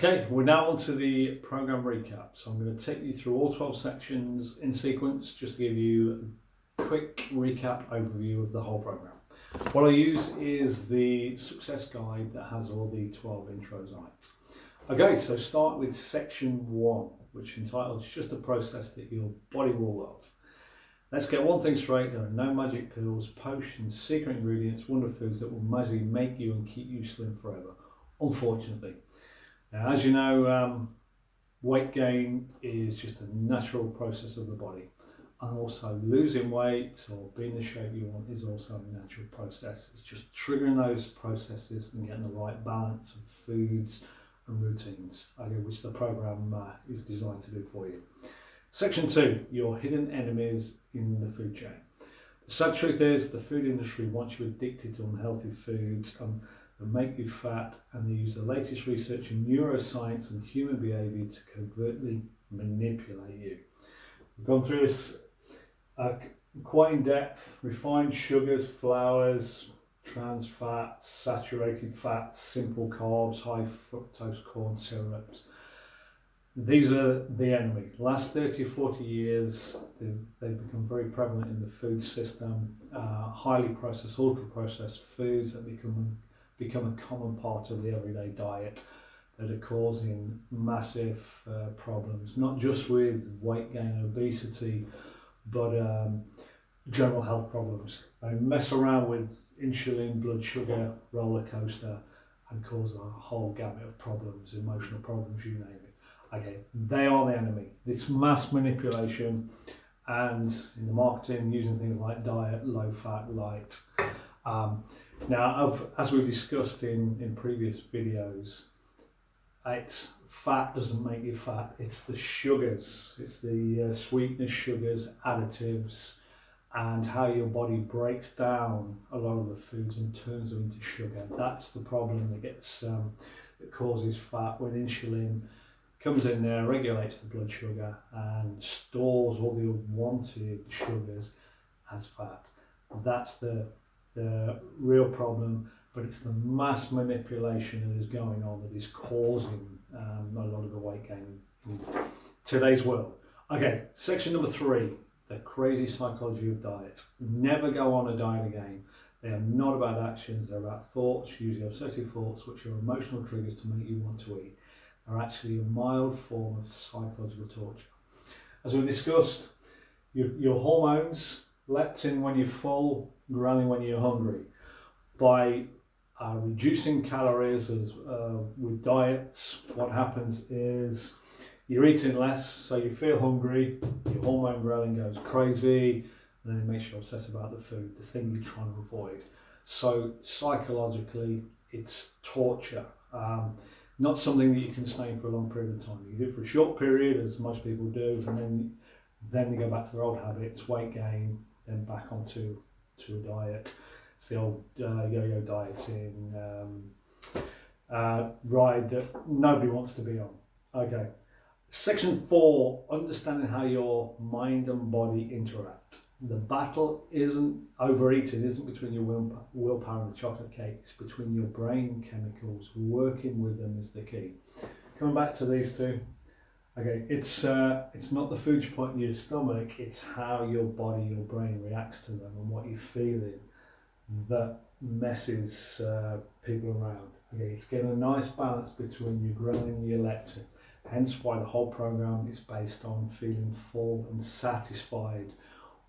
Okay, we're now on to the program recap. So I'm going to take you through all 12 sections in sequence just to give you a quick recap overview of the whole program. What I use is the success guide that has all the 12 intros on it. Okay, so start with section 1, which entitled Just a Process That Your Body Will Love. Let's get one thing straight, there are no magic pills, potions, secret ingredients, wonder foods that will magically make you and keep you slim forever, unfortunately. Now, as you know, weight gain is just a natural process of the body, and also losing weight or being the shape you want is also a natural process. It's just triggering those processes and getting the right balance of foods and routines, which the program is designed to do for you. Section 2, your hidden enemies in the food chain. The sad truth is the food industry wants you addicted to unhealthy foods that make you fat, and they use the latest research in neuroscience and human behaviour to covertly manipulate you. We've gone through this quite in depth. Refined sugars, flours, trans fats, saturated fats, simple carbs, high fructose corn syrups. These are the enemy. The last 30 or 40 years, they've become very prevalent in the food system. Highly processed, ultra processed foods that become a common part of the everyday diet that are causing massive problems, not just with weight gain and obesity, but general health problems. They mess around with insulin, blood sugar, roller coaster, and cause a whole gamut of problems, emotional problems, you name it. Okay, they are the enemy. It's mass manipulation, and in the marketing, using things like diet, low fat, light. Now, as we've discussed in previous videos, fat doesn't make you fat, it's the sugars, it's the sweetness, sugars, additives, and how your body breaks down a lot of the foods and turns them into sugar. That's the problem that causes fat, when insulin comes in there, regulates the blood sugar and stores all the unwanted sugars as fat. That's the real problem, but it's the mass manipulation that is going on that is causing a lot of the weight gain in today's world. Okay, section number 3, the crazy psychology of diet. Never go on a diet again. They are not about actions, they're about thoughts, usually obsessive thoughts, which are emotional triggers to make you want to eat. They're actually a mild form of psychological torture. As we discussed, your hormones, leptin when you're full, ghrelin when you're hungry. By reducing calories with diets, what happens is you're eating less, so you feel hungry, your hormone ghrelin goes crazy, and then it makes you obsess about the food, the thing you're trying to avoid. So psychologically, it's torture. Not something that you can stay in for a long period of time. You do it for a short period, as most people do, and then they go back to their old habits, weight gain, then back onto a diet. It's the old yo-yo dieting ride that nobody wants to be on. Okay. Section 4, understanding how your mind and body interact. The battle isn't overeating, isn't between your willpower and the chocolate cake. It's between your brain chemicals. Working with them is the key. Coming back to these two. Okay, it's not the food you put in your stomach, it's how your body, your brain reacts to them and what you're feeling that messes people around. Okay, it's getting a nice balance between your ghrelin and your leptin. Hence why the whole program is based on feeling full and satisfied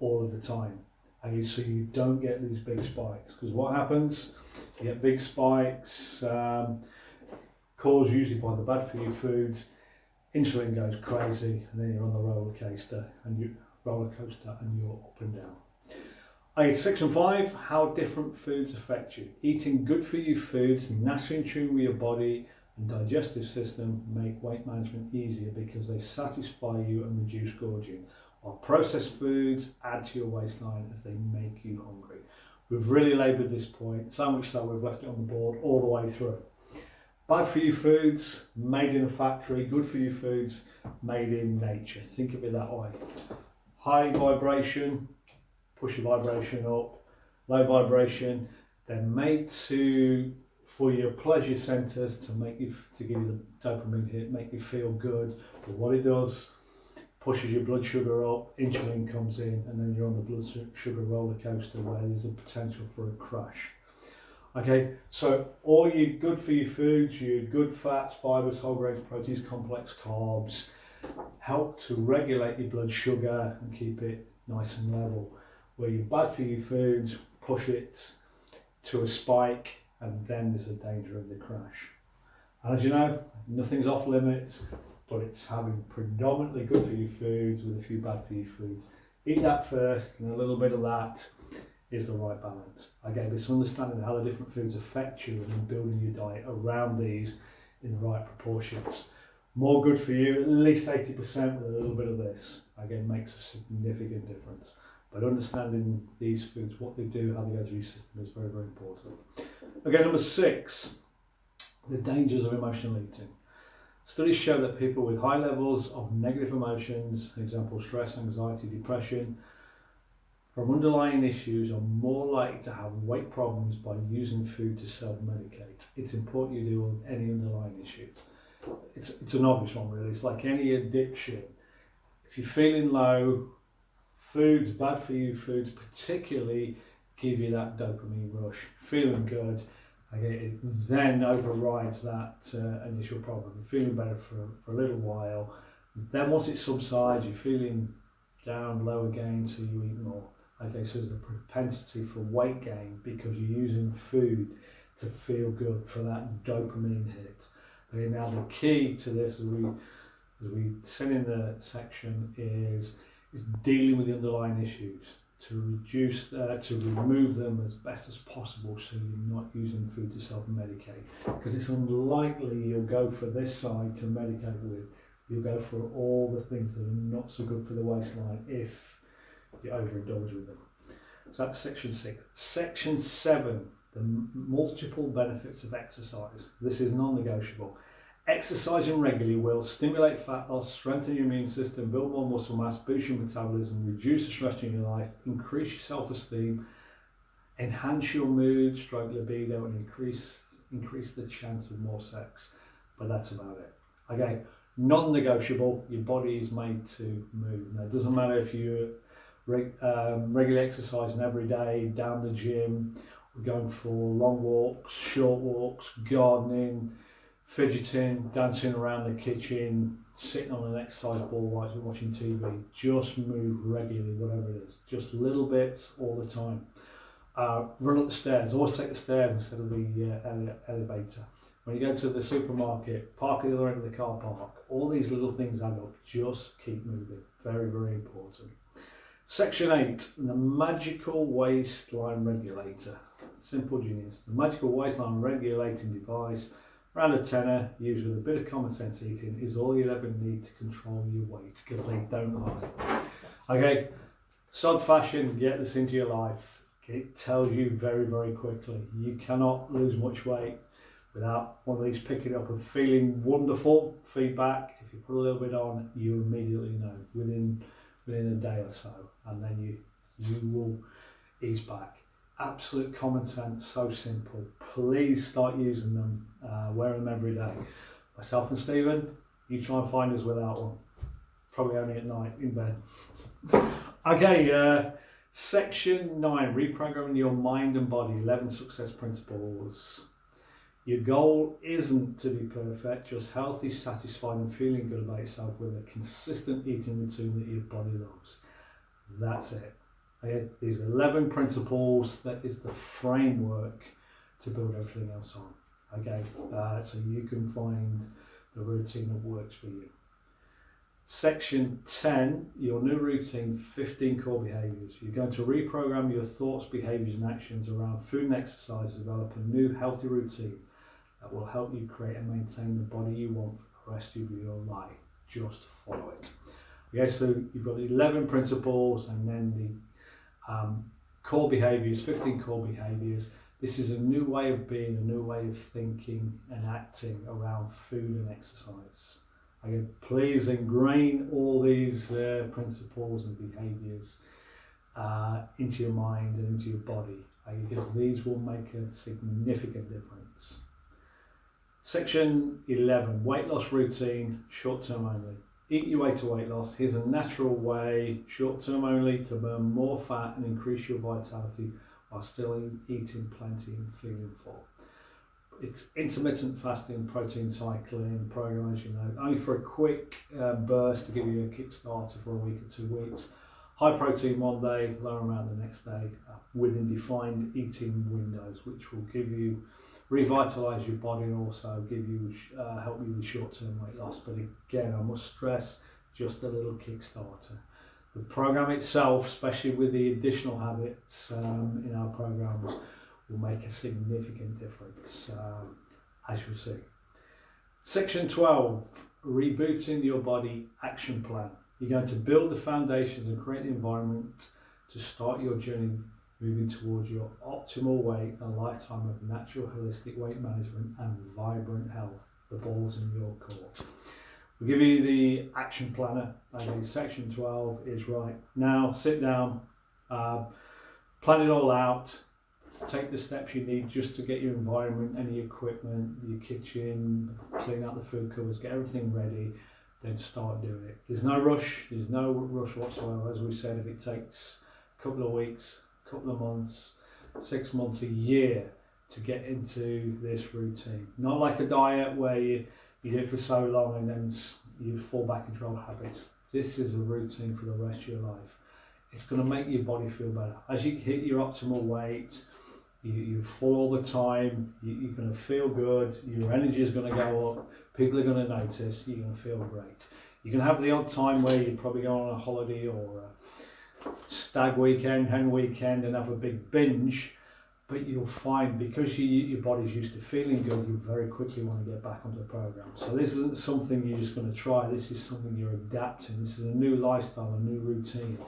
all of the time. Okay, so you don't get these big spikes, because what happens? You get big spikes caused usually by the bad for you foods. Insulin goes crazy, and then you're on the roller coaster, and you're up and down. Okay, section 5, how different foods affect you. Eating good for you foods naturally in tune with your body and digestive system make weight management easier because they satisfy you and reduce gorging, while processed foods add to your waistline as they make you hungry. We've really laboured this point, so much so we've left it on the board all the way through. Bad for you foods, made in a factory. Good for you foods, made in nature. Think of it that way. High vibration, push your vibration up. Low vibration, they're made to for your pleasure centres to give you the dopamine hit, make you feel good. But what it does, pushes your blood sugar up, insulin comes in, and then you're on the blood sugar roller coaster where there's a potential for a crash. Okay, so all your good for you foods, your good fats, fibres, whole grains, proteins, complex carbs, help to regulate your blood sugar and keep it nice and level. Where your bad for you foods, push it to a spike, and then there's the danger of the crash. And as you know, nothing's off limits, but it's having predominantly good for you foods with a few bad for you foods. Eat that first, and a little bit of that is the right balance. Again, it's understanding how the different foods affect you and then building your diet around these in the right proportions. More good for you, at least 80% with a little bit of this, again, makes a significant difference. But understanding these foods, what they do, how they go through your system is very, very important. Okay, number 6, the dangers of emotional eating. Studies show that people with high levels of negative emotions, for example, stress, anxiety, depression, from underlying issues are more likely to have weight problems by using food to self-medicate. It's important you deal with any underlying issues. It's an obvious one really. It's like any addiction. If you're feeling low, foods, bad for you foods particularly, give you that dopamine rush. Feeling good, it then overrides that initial problem. You're feeling better for a little while. Then once it subsides, you're feeling down, low again, so you eat more. Okay, so there's the propensity for weight gain because you're using food to feel good for that dopamine hit. Okay, now the key to this, as we said in the section, is dealing with the underlying issues to remove them as best as possible, so you're not using food to self-medicate. Because it's unlikely you'll go for this side to medicate with. You'll go for all the things that are not so good for the waistline if you overindulge with them. So that's section 6. Section 7, the multiple benefits of exercise. This is non-negotiable. Exercising regularly will stimulate fat loss, strengthen your immune system, build more muscle mass, boost your metabolism, reduce the stress in your life, increase your self-esteem, enhance your mood, stroke libido, and increase the chance of more sex. But that's about it. Okay, non-negotiable, your body is made to move. Now, it doesn't matter if you're regularly exercising every day, down the gym, going for long walks, short walks, gardening, fidgeting, dancing around the kitchen, sitting on an exercise ball while you're watching TV. Just move regularly, whatever it is. Just little bits all the time. Run up the stairs. Always take the stairs instead of the elevator. When you go to the supermarket, park at the other end of the car park. All these little things add up. Just keep moving. Very, very important. Section 8, the magical waistline regulator. Simple genius. The magical waistline regulating device, around a tenner, used with a bit of common sense eating, is all you'll ever need to control your weight, because they don't lie. Okay, sod fashion, get this into your life. It tells you very, very quickly. You cannot lose much weight without one of these picking up and feeling wonderful. Feedback, if you put a little bit on, you immediately know within a day or so, and then you will ease back. Absolute common sense, so simple. Please start using them, wear them every day. Myself and Stephen, you try and find us without one. Probably only at night in bed. Okay, section 9, reprogramming your mind and body, 11 success principles. Your goal isn't to be perfect, just healthy, satisfied and feeling good about yourself with a consistent eating routine that your body loves. That's it. Okay? These 11 principles, that is the framework to build everything else on. Okay, so you can find the routine that works for you. Section 10, your new routine, 15 core behaviours. You're going to reprogram your thoughts, behaviours and actions around food and exercise, develop a new healthy routine that will help you create and maintain the body you want for the rest of your life. Just follow it. Okay, so you've got 11 principles and then the core behaviours, 15 core behaviours. This is a new way of being, a new way of thinking and acting around food and exercise. Okay, please ingrain all these principles and behaviours into your mind and into your body. because these will make a significant difference. Section 11, weight loss routine, short term only. Eat your way to weight loss. Here's a natural way, short term only, to burn more fat and increase your vitality while still eating plenty and feeling full. It's intermittent fasting, protein cycling program, as you know, only for a quick burst to give you a kickstarter for a week or 2 weeks. High protein one day, low amount the next day, within defined eating windows, which will give you, revitalise your body and also give you, help you with short-term weight loss. But again, I must stress, just a little kickstarter. The program itself, especially with the additional habits in our programs, will make a significant difference, as you'll see. Section 12, rebooting your body action plan. You're going to build the foundations and create the environment to start your journey moving towards your optimal weight, a lifetime of natural holistic weight management and vibrant health. The ball's in your court. We'll give you the action planner. Section 12 is right now, sit down, plan it all out, take the steps you need just to get your environment, any equipment, your kitchen, clean out the food cupboards, get everything ready, then start doing it. There's no rush whatsoever. As we said, if it takes a couple of weeks, a couple of months, 6 months, a year to get into this routine. Not like a diet where you do it for so long and then you fall back into old habits. This is a routine for the rest of your life. It's going to make your body feel better. As you hit your optimal weight, you're full all the time, you're going to feel good, your energy is going to go up, people are going to notice, you're going to feel great. You can have the odd time where you probably go on a holiday or a stag weekend, hen weekend and have a big binge, but you'll find because your body's used to feeling good, you very quickly want to get back onto the program. So this isn't something you're just going to try, this is something you're adapting. This is a new lifestyle, a new routine.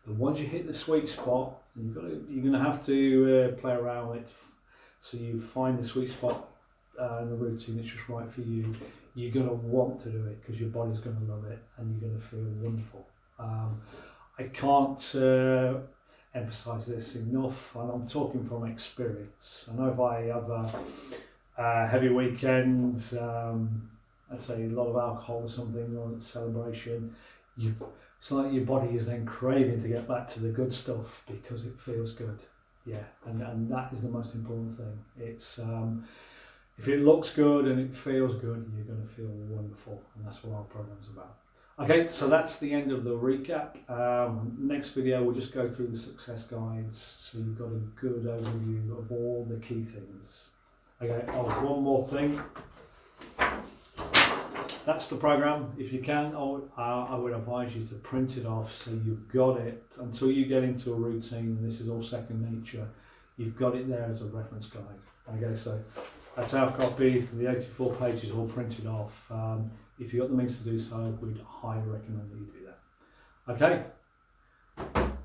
But once you hit the sweet spot, you're going to have to play around with it so you find the sweet spot and the routine that's just right for you. You're going to want to do it because your body's going to love it and you're going to feel wonderful. I can't emphasize this enough, and I'm talking from experience. I know if I have a heavy weekend, I'd say a lot of alcohol or something, or a celebration, it's like your body is then craving to get back to the good stuff because it feels good. Yeah, and that is the most important thing. It's if it looks good and it feels good, you're going to feel wonderful, and that's what our program's about. Okay, so that's the end of the recap. Next video we'll just go through the success guides so you've got a good overview of all the key things. Okay, one more thing. That's the program. If you can, I would advise you to print it off so you've got it until you get into a routine. This is all second nature. You've got it there as a reference guide. Okay, so that's our copy. The 84 pages all printed off. If you've got the means to do so, we'd highly recommend that you do that. Okay,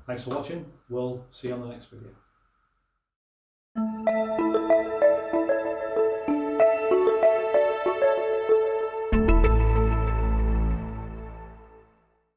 thanks for watching. We'll see you on the next video.